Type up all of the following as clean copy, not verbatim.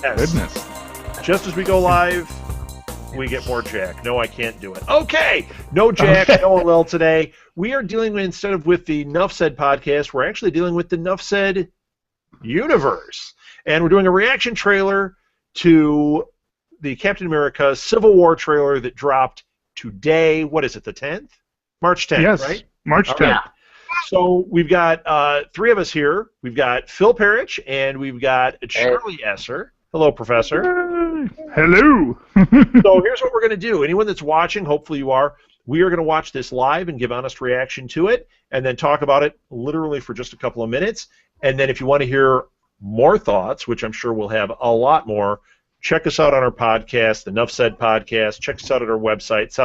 Yes. Goodness. Just as we go live, we get more Jack. No, I can't do it. Okay, no Jack, no Lil today. We are dealing with, instead of with the Nuff Said podcast, we're actually dealing with the Nuff Said universe. And we're doing a reaction trailer to the Captain America Civil War trailer that dropped today. What is it, the 10th? March 10th, Yes, right? March 10th. Right. So we've got three of us here. We've got Phil Parrish, and we've got Charlie Esser. Hello, Professor. Hello. So here's what we're going to do. Anyone that's watching, hopefully you are, we are going to watch this live and give honest reaction to it, and then talk about it literally for just a couple of minutes. And then if you want to hear more thoughts, which I'm sure we'll have a lot more, check us out on our podcast, the Nuff Said podcast. Check us out at our website,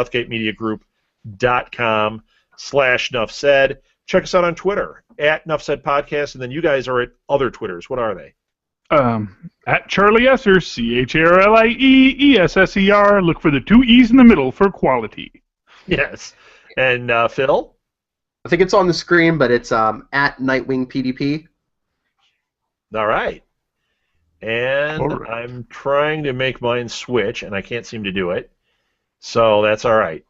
southgatemediagroup.com/NuffSaid. Check us out on Twitter, at Nuff Said Podcast, and then you guys are at other Twitters. What are they? At Charlie Esser, CharlieEsser. Look for the two E's in the middle for quality. Yes. And Phil? I think it's on the screen, but it's at Nightwing PDP. All right. And All right. I'm trying to make mine switch, and I can't seem to do it. So that's all right.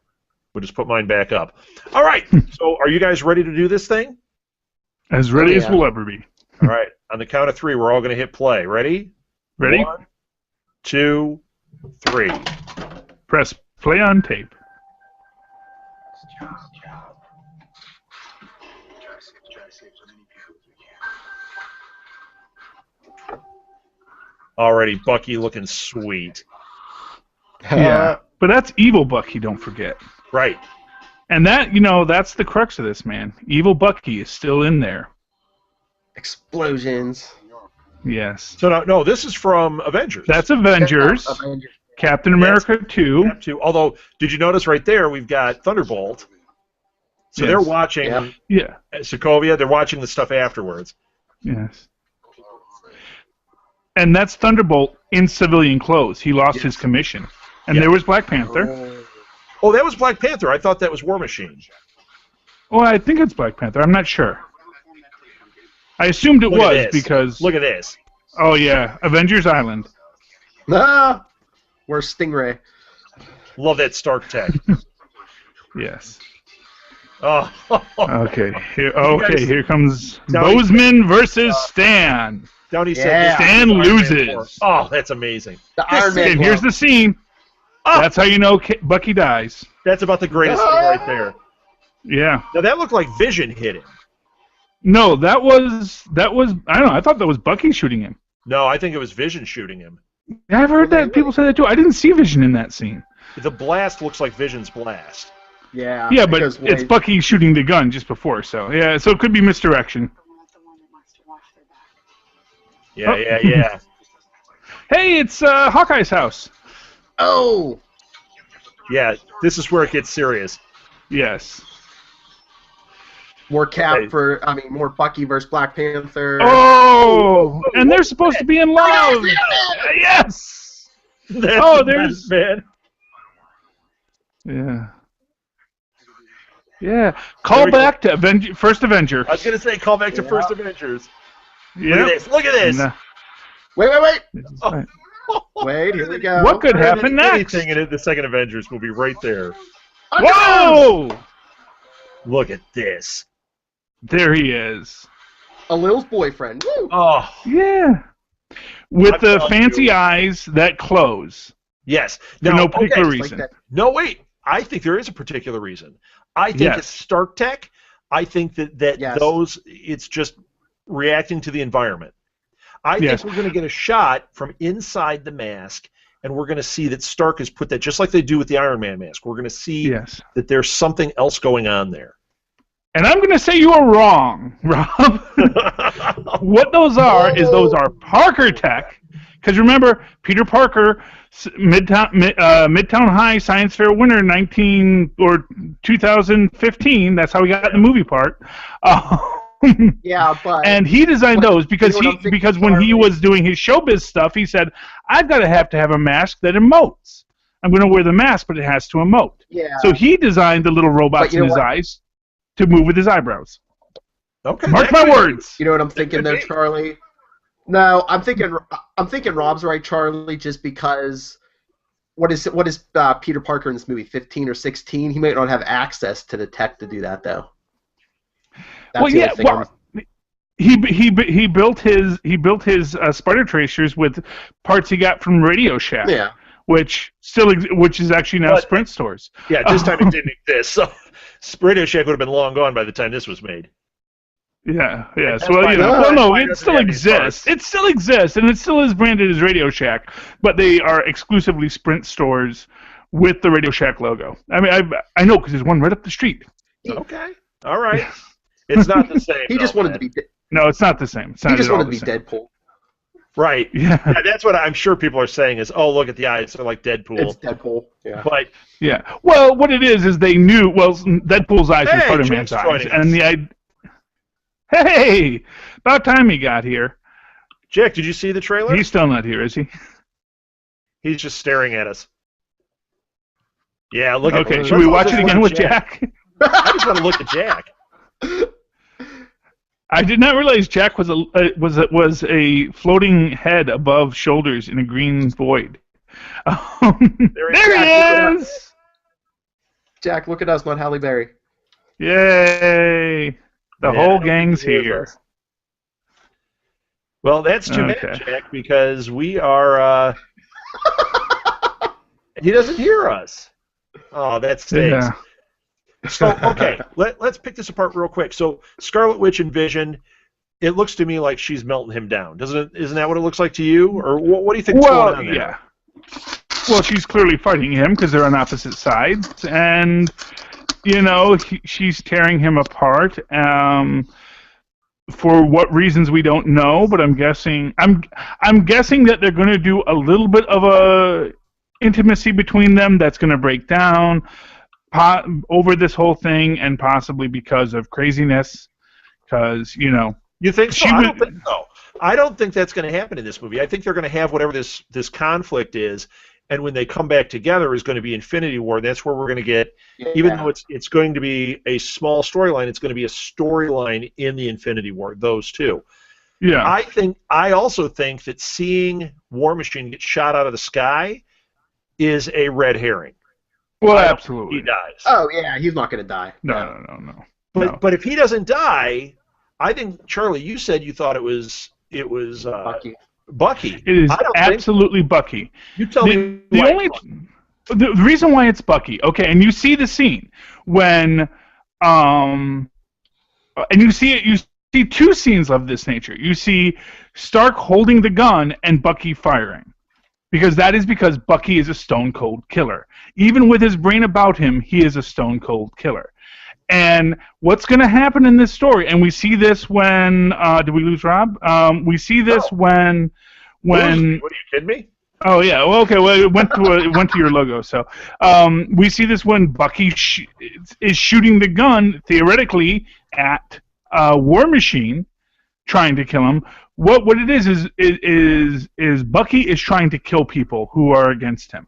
We'll just put mine back up. All right. So are you guys ready to do this thing? As ready as we'll ever be. All right. On the count of three, we're all going to hit play. Ready? Ready? 1, 2, 3. Press play on tape. Already, Bucky looking sweet. Yeah. But that's evil Bucky, don't forget. Right. And that, that's the crux of this, man. Evil Bucky is still in there. Explosions. Yes. So no, this is from Avengers. That's Avengers. Captain America 2. Cap 2. Although, did you notice right there we've got Thunderbolt? So they're watching Sokovia. They're watching the stuff afterwards. Yes. And that's Thunderbolt in civilian clothes. He lost his commission. And there was Black Panther. Oh, that was Black Panther. I thought that was War Machine. Oh, I think it's Black Panther. I'm not sure. I assumed it was because... Look at this. Oh, yeah. Avengers Island. Ah! Where's Stingray? Love that Stark tech. Yes. Oh. Okay. Here comes Bozeman versus Stan. Downey said Stan loses. Oh, that's amazing. The Iron Man. And here's the scene. Oh. That's how you know Bucky dies. That's about the greatest thing right there. Yeah. Now that looked like Vision hit him. No, that was I don't know. I thought that was Bucky shooting him. No, I think it was Vision shooting him. Yeah, I've heard that people say that too. I didn't see Vision in that scene. The blast looks like Vision's blast. Yeah. Yeah, but it's Bucky shooting the gun just before, so yeah, so it could be misdirection. Yeah. Hey, it's Hawkeye's house. Oh. Yeah, this is where it gets serious. Yes. More more Bucky versus Black Panther. Oh, and they're supposed to be in love. Yes. There's man. Yeah. Yeah. Call back to First Avenger. I was gonna say call back to First Avengers. Yeah. Look at this. Wait. Wait, here we go. What could happen next? Anything in the second Avengers will be right there. Whoa! Look at this. There he is. A Lil's boyfriend. Woo. Oh. Yeah. With the fancy eyes that close. Yes. For no particular reason. Like no, wait. I think there is a particular reason. I think it's Stark Tech. I think that it's just reacting to the environment. I think we're going to get a shot from inside the mask, and we're going to see that Stark has put that, just like they do with the Iron Man mask. We're going to see that there's something else going on there. And I'm going to say you are wrong, Rob. What those are is those are Parker Tech. Because remember, Peter Parker, Midtown High Science Fair winner 2015. That's how we got the movie part. Yeah, but and he designed those because when he was doing his showbiz stuff, he said, "I've got to have a mask that emotes. I'm going to wear the mask, but it has to emote." Yeah. So he designed the little robots in his eyes to move with his eyebrows. Okay. Mark my words. You know what I'm thinking there, Charlie? No, I'm thinking Rob's right, Charlie. Just because what is Peter Parker in this movie? 15 or 16? He might not have access to the tech to do that, though. That's the only thing he built his spider tracers with parts he got from Radio Shack. Yeah. Which is actually now Sprint stores. Yeah, this time it didn't exist. So Radio Shack would have been long gone by the time this was made. Yeah. So it still exists. It still exists, and it still is branded as Radio Shack, but they are exclusively Sprint stores with the Radio Shack logo. I mean, I know because there's one right up the street. Okay. All right. It's not the same. He just wanted to be. No, it's not the same. He just wanted to be Deadpool. Right. Yeah, that's what I'm sure people are saying is, oh, look at the eyes. They're like Deadpool. It's Deadpool. Yeah. But yeah. Well, what it is they knew. Well, Deadpool's eyes were Spider-Man's eyes, and Hey, about time he got here. Jack, did you see the trailer? He's still not here, is he? He's just staring at us. Yeah, look at. Okay, should we watch it again with Jack? I just want to look at Jack. I did not realize Jack was a floating head above shoulders in a green void. There he is! Jack, look at us, not Halle Berry. Yay! The whole gang's here. Well, that's too bad, Jack, because we are. He doesn't hear us. Oh, that stinks. Yeah. So, okay, let's pick this apart real quick. So, Scarlet Witch and Vision, it looks to me like she's melting him down. Doesn't it? Isn't that what it looks like to you? Or what do you think is going on there? Yeah. Well, she's clearly fighting him because they're on opposite sides, and she's tearing him apart. For what reasons we don't know, but I'm guessing that they're going to do a little bit of a intimacy between them that's going to break down over this whole thing, and possibly because of craziness. Because you think so? I don't think so. I don't think that's going to happen in this movie. I think they're going to have whatever this conflict is, and when they come back together is going to be Infinity War. That's where we're going to get, even though it's going to be a small storyline, it's going to be a storyline in the Infinity War. Those two. Yeah. I also think that seeing War Machine get shot out of the sky is a red herring. Well, absolutely. He dies. Oh yeah, he's not going to die. No. But if he doesn't die, I think, Charlie, you said you thought it was Bucky. It is absolutely Bucky. You tell me. The reason why it's Bucky, okay, and you see the scene when, and you see two scenes of this nature. You see Stark holding the gun and Bucky firing. Because Bucky is a stone-cold killer. Even with his brain about him, he is a stone-cold killer. And what's going to happen in this story, and we see this when, did we lose Rob? We see this when... What, are you kidding me? Oh, yeah. Well, okay. Well, it went to your logo. So we see this when Bucky is shooting the gun, theoretically, at War Machine, trying to kill him. What it is Bucky is trying to kill people who are against him.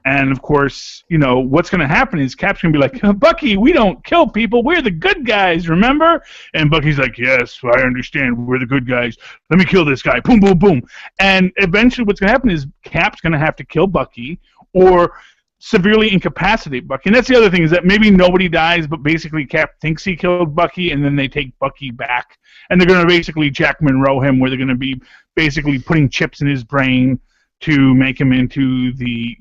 And, of course, what's going to happen is Cap's going to be like, Bucky, we don't kill people. We're the good guys, remember? And Bucky's like, yes, I understand. We're the good guys. Let me kill this guy. Boom, boom, boom. And eventually what's going to happen is Cap's going to have to kill Bucky or severely incapacitate Bucky. And that's the other thing, is that maybe nobody dies, but basically Cap thinks he killed Bucky, and then they take Bucky back. And they're going to basically Jack Monroe him, where they're going to be basically putting chips in his brain to make him into the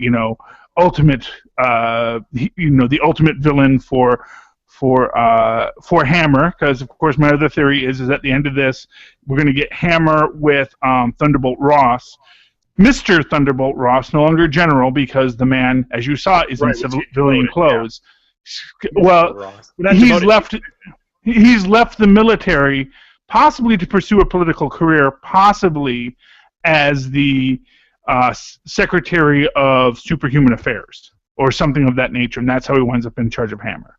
ultimate the ultimate villain for Hammer. Because of course my other theory is at the end of this we're going to get Hammer with Thunderbolt Ross, Mr. Thunderbolt Ross, no longer General, because the man, as you saw, is in civilian clothes. Yeah. Well, he's left the military, possibly to pursue a political career, possibly as the Secretary of Superhuman Affairs or something of that nature, and that's how he winds up in charge of Hammer.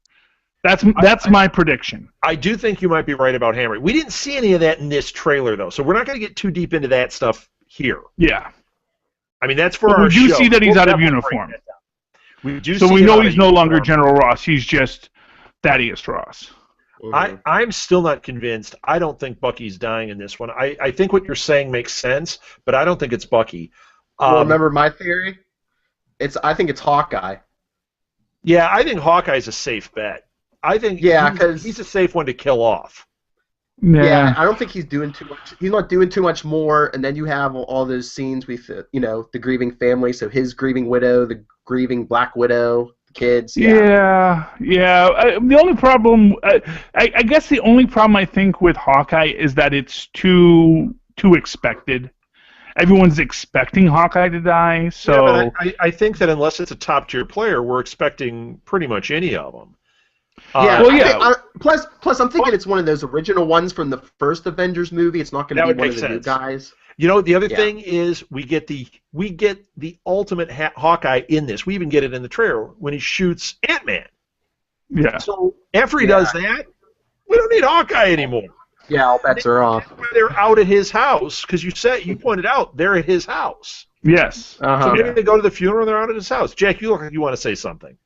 That's my prediction. I do think you might be right about Hammer. We didn't see any of that in this trailer, though, so we're not going to get too deep into that stuff here. Yeah. I mean, that's for our show. We do see that he's out of uniform. We do. So we know he's no longer General Ross. He's just Thaddeus Ross. I'm still not convinced. I don't think Bucky's dying in this one. I think what you're saying makes sense, but I don't think it's Bucky. Well, remember my theory? I think it's Hawkeye. Yeah, I think Hawkeye's a safe bet. I think he's a safe one to kill off. Yeah, I don't think he's doing too much. He's not doing too much more. And then you have all those scenes with, the grieving family. So his grieving widow, the grieving Black Widow, the kids. Yeah. The only problem, I guess, the only problem I think with Hawkeye is that it's too expected. Everyone's expecting Hawkeye to die. So yeah, but I think that unless it's a top tier player, we're expecting pretty much any of them. Plus, I'm thinking it's one of those original ones from the first Avengers movie. It's not going to be one of the new guys. You know, the other thing is we get the ultimate Hawkeye in this. We even get it in the trailer when he shoots Ant-Man. Yeah. So after he does that, we don't need Hawkeye anymore. Yeah, all bets are off. They're out at his house because you pointed out they're at his house. Yes. So maybe they go to the funeral and they're out at his house. Jack, you look like you want to say something.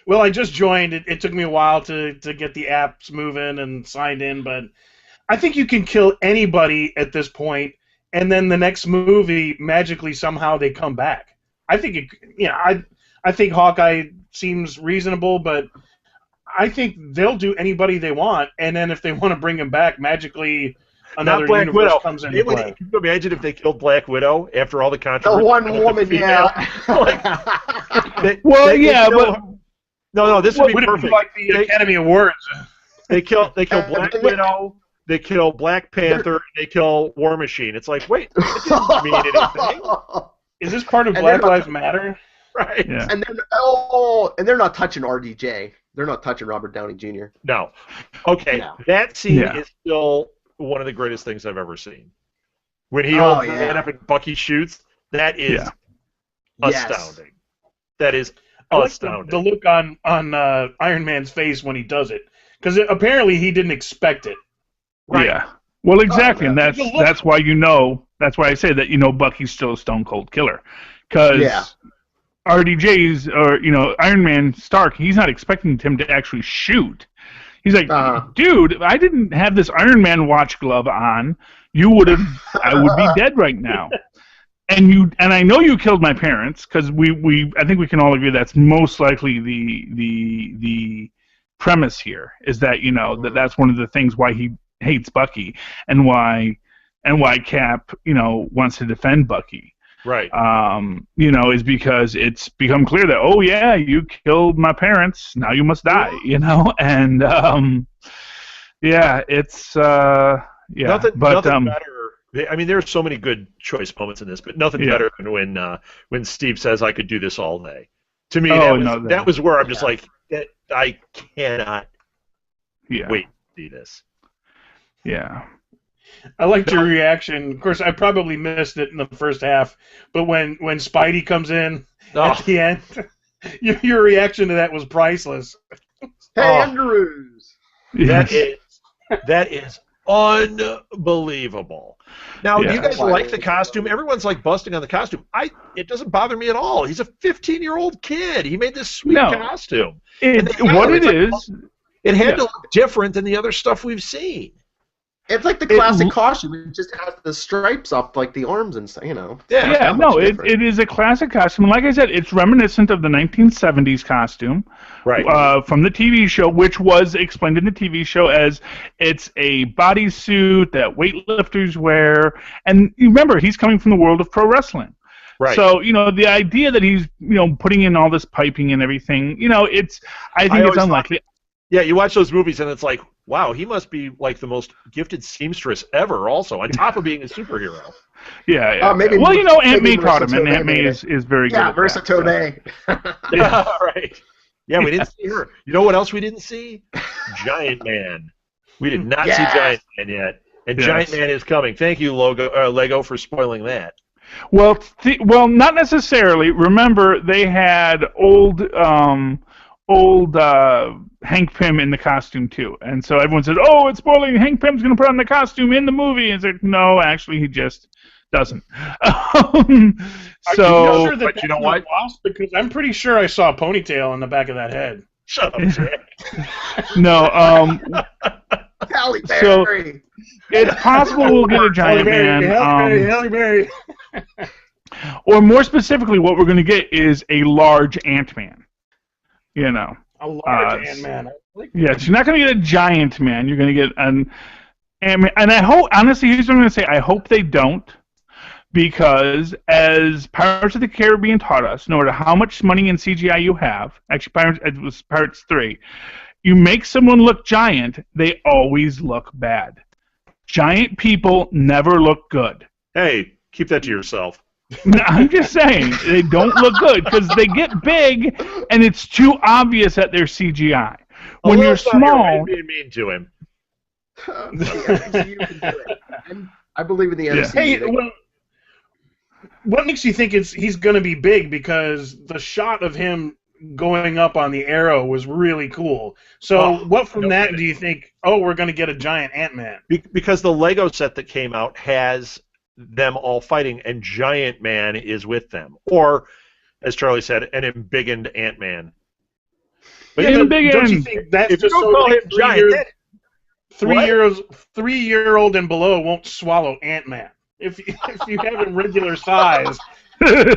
Well, I just joined. It took me a while to get the apps moving and signed in, but I think you can kill anybody at this point, and then the next movie magically somehow they come back. I think I think Hawkeye seems reasonable, but I think they'll do anybody they want, and then if they want to bring him back, magically another Black universe Widow. comes into play. Can you imagine if they killed Black Widow after all the controversy? The one woman, yeah. No, this would be perfect. Like the Academy Awards. They kill Black Widow, they kill Black Panther, they kill War Machine. It's like, wait, it didn't mean anything. Is this part of Black Lives Matter? Right. Yeah. And they're not touching RDJ. They're not touching Robert Downey Jr. No. Okay, that scene is still one of the greatest things I've ever seen. When he holds his hand up and Bucky shoots, that is astounding. That is astounding. The look on Iron Man's face when he does it, because apparently he didn't expect it. Right. Yeah. Well, exactly, and that's why that's why I say that Bucky's still a stone cold killer, because RDJ's or Iron Man Stark, he's not expecting him to actually shoot. He's like, dude, if I didn't have this Iron Man watch glove on, I would be dead right now. And I know you killed my parents, because I think we can all agree that's most likely the premise here, is that that's one of the things why he hates Bucky and why Cap wants to defend Bucky. Right. Is because it's become clear that you killed my parents, now you must die. And it's Nothing but better. I mean, there are so many good choice moments in this, but nothing better than when Steve says, "I could do this all day." To me, that was where I'm just like, I cannot wait to see this. Yeah. I liked your reaction. Of course, I probably missed it in the first half, but when Spidey comes in at the end, your reaction to that was priceless. Hey, Andrews! That is unbelievable. Now, do you guys like the costume? Everyone's like busting on the costume. It doesn't bother me at all. He's a 15-year-old kid. He made this sweet costume. It had to look different than the other stuff we've seen. It's like the classic costume. It just has the stripes up, like the arms and stuff, it is a classic costume. Like I said, it's reminiscent of the 1970s costume, right? From the TV show, which was explained in the TV show as it's a bodysuit that weightlifters wear. And you remember, he's coming from the world of pro wrestling. Right. So, the idea that he's, putting in all this piping and everything, I think it's unlikely. Yeah, you watch those movies and it's like, wow, he must be like the most gifted seamstress ever also, on top of being a superhero. Yeah. Maybe Aunt May taught him, and Aunt May is very good. Yeah, Versatone. Yeah, right. Yeah, we didn't see her. You know what else we didn't see? Giant Man. We did not see Giant Man yet. And Giant Man is coming. Thank you, Lego, for spoiling that. Well, not necessarily. Remember, they had old Hank Pym in the costume too, and so everyone said, "Oh, it's spoiling. Hank Pym's going to put on the costume in the movie." And it's like, no, actually, he just doesn't. Are you sure that you know what? Lost? Because I'm pretty sure I saw a ponytail on the back of that head. Shut up, Jack. No, Halle So- Berry. it's possible we'll get a giant man. Halle Berry. Or more specifically, what we're going to get is a large Ant-Man. You know. A large Ant-Man. Yes, you're not going to get a giant man. You're going to get an Ant-Man. And I hope, honestly, here's what I'm going to say. I hope they don't. Because as Pirates of the Caribbean taught us, no matter how much money in CGI you have, actually it was Pirates 3, you make someone look giant, they always look bad. Giant people never look good. Hey, keep that to yourself. I'm just saying, they don't look good because they get big and it's too obvious that they're CGI. When you're small... Being mean to him. The MCU can do it. I believe in the MCU. Hey, what makes you think he's going to be big? Because the shot of him going up on the arrow was really cool. So what from that do you think, we're going to get a giant Ant-Man? Because the Lego set that came out has them all fighting, and Giant Man is with them. Or, as Charlie said, an embiggened Ant-Man. But don't you think that's if just you don't call him giant, 3-year-old and below won't swallow Ant-Man. If you have him regular size.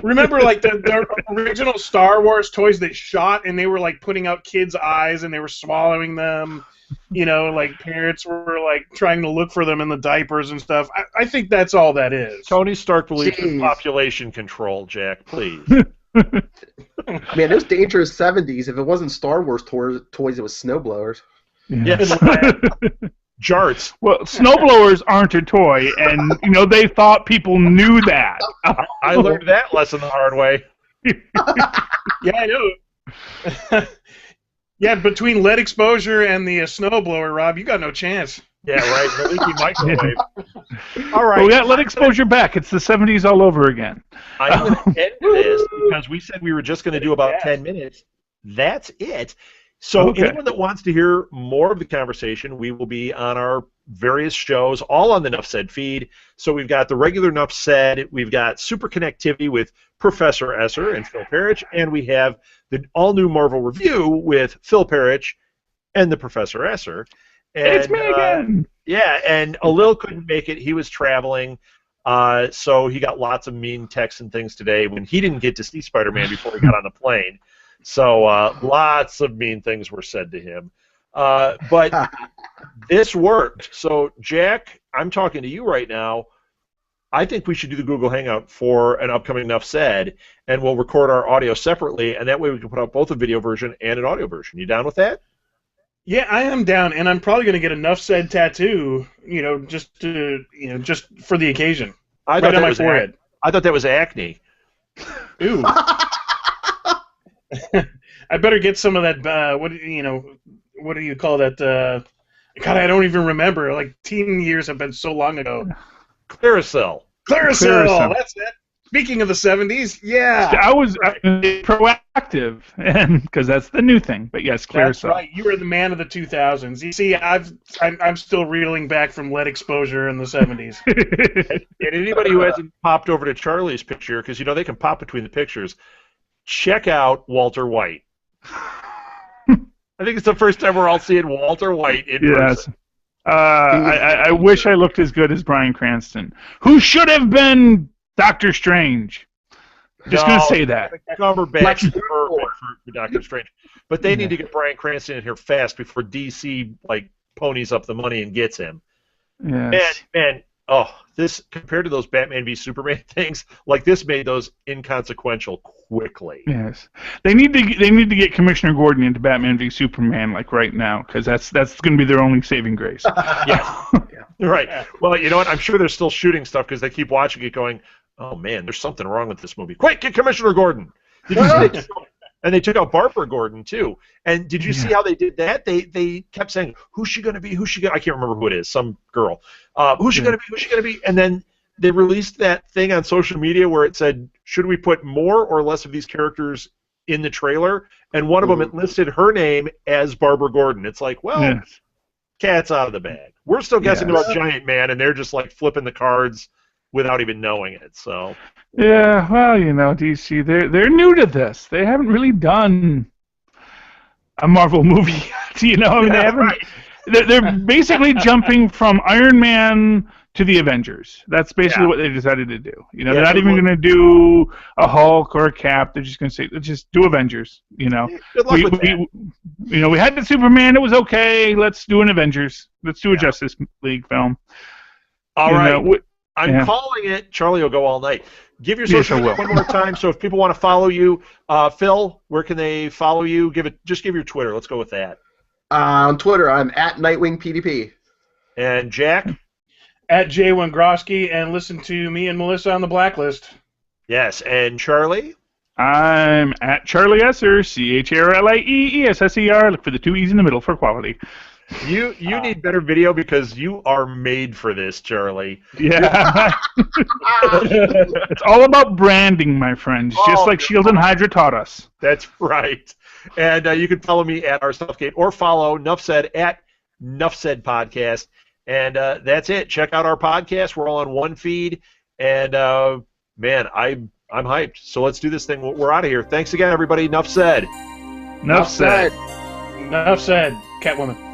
Remember, like, the original Star Wars toys that shot, and they were, like, putting out kids' eyes, and they were swallowing them. You know, like, parents were, like, trying to look for them in the diapers and stuff. I think that's all that is. Tony Stark believes in population control, Jack, please. Man, those dangerous 70s. If it wasn't Star Wars toys, it was snowblowers. Yes. Jarts. Well, snowblowers aren't a toy, and they thought people knew that. I learned that lesson the hard way. Yeah, I know. Yeah, between lead exposure and the snowblower, Rob, you got no chance. Yeah, right. The leaky microwave. All right. Well, we got lead exposure back. It's the 70s all over again. I'm going to end this because we said we were just going to do about 10 minutes. That's it. So anyone that wants to hear more of the conversation, we will be on our various shows, all on the Nuff Said feed. So we've got the regular Nuff Said, we've got Super Connectivity with Professor Esser and Phil Parrish, and we have the all-new Marvel Review with Phil Parrish and the Professor Esser. And, it's me again! Yeah, and Alil couldn't make it. He was traveling, so he got lots of mean texts and things today when he didn't get to see Spider-Man before he got on the plane. So lots of mean things were said to him. But this worked. So, Jack, I'm talking to you right now. I think we should do the Google Hangout for an upcoming Nuff Said, and we'll record our audio separately, and that way we can put out both a video version and an audio version. You down with that? Yeah, I am down, and I'm probably going to get a Nuff Said tattoo, just for the occasion. Right on my forehead. I thought that was acne. Ooh. I better get some of that. What do you call that? God, I don't even remember. Like, teen years have been so long ago. Claricel. Claricel. That's it. Speaking of the 70s, yeah. I was proactive, because that's the new thing. But yes, Claricel. That's right. You were the man of the 2000s. You see, I'm still reeling back from lead exposure in the 70s. And anybody who hasn't popped over to Charlie's picture, because they can pop between the pictures. Check out Walter White. I think it's the first time we're all seeing Walter White in person. I wish I looked as good as Bryan Cranston, who should have been Doctor Strange. Just going to say that. Cumberbatch is perfect for Doctor Strange. But they need to get Bryan Cranston in here fast before DC ponies up the money and gets him. Yes. Man, this compared to those Batman v Superman things, this made those inconsequential quickly. Yes, they need to get Commissioner Gordon into Batman v Superman right now, because that's going to be their only saving grace. Yeah. Right. Well, you know what? I'm sure they're still shooting stuff because they keep watching it, going, "Oh man, there's something wrong with this movie. Quick, get Commissioner Gordon!" And they took out Barbara Gordon too. And did you see how they did that? They kept saying, "Who's she gonna be? Who's she gonna?" I can't remember who it is. Some girl. Who's she gonna be? Who's she gonna be? And then they released that thing on social media where it said, "Should we put more or less of these characters in the trailer?" And one of them listed her name as Barbara Gordon. It's like, well, cat's out of the bag. We're still guessing about Giant Man, and they're just flipping the cards without even knowing it. So. Yeah, well, DC, they're new to this. They haven't really done a Marvel movie yet. You know, I mean, they haven't. They're basically jumping from Iron Man to the Avengers. That's basically what they decided to do. You know, they're not even going to do a Hulk or a Cap. They're just going to say, let's just do Avengers. You know, Good luck with that. we had the Superman. It was okay. Let's do an Avengers. Let's do a Justice League film. All right. I'm calling it. Charlie will go all night. Give your social media one more time. So if people want to follow you, Phil, where can they follow you? Just give your Twitter. Let's go with that. On Twitter, I'm at NightwingPDP. And Jack? At Jay Wengroski, and listen to me and Melissa on the Blacklist. Yes. And Charlie? I'm at Charlie Esser, CharlieEsser. Look for the 2 E's in the middle for quality. You need better video because you are made for this, Charlie. Yeah. It's all about branding, my friends, just like Shield and Hydra taught us. That's right. And you can follow me at RStuffgate or follow Nuff Said at Nuff Said Podcast. And that's it. Check out our podcast. We're all on one feed. And, man, I'm hyped. So let's do this thing. We're out of here. Thanks again, everybody. Nuff Said. Nuff said. Enough said, Catwoman.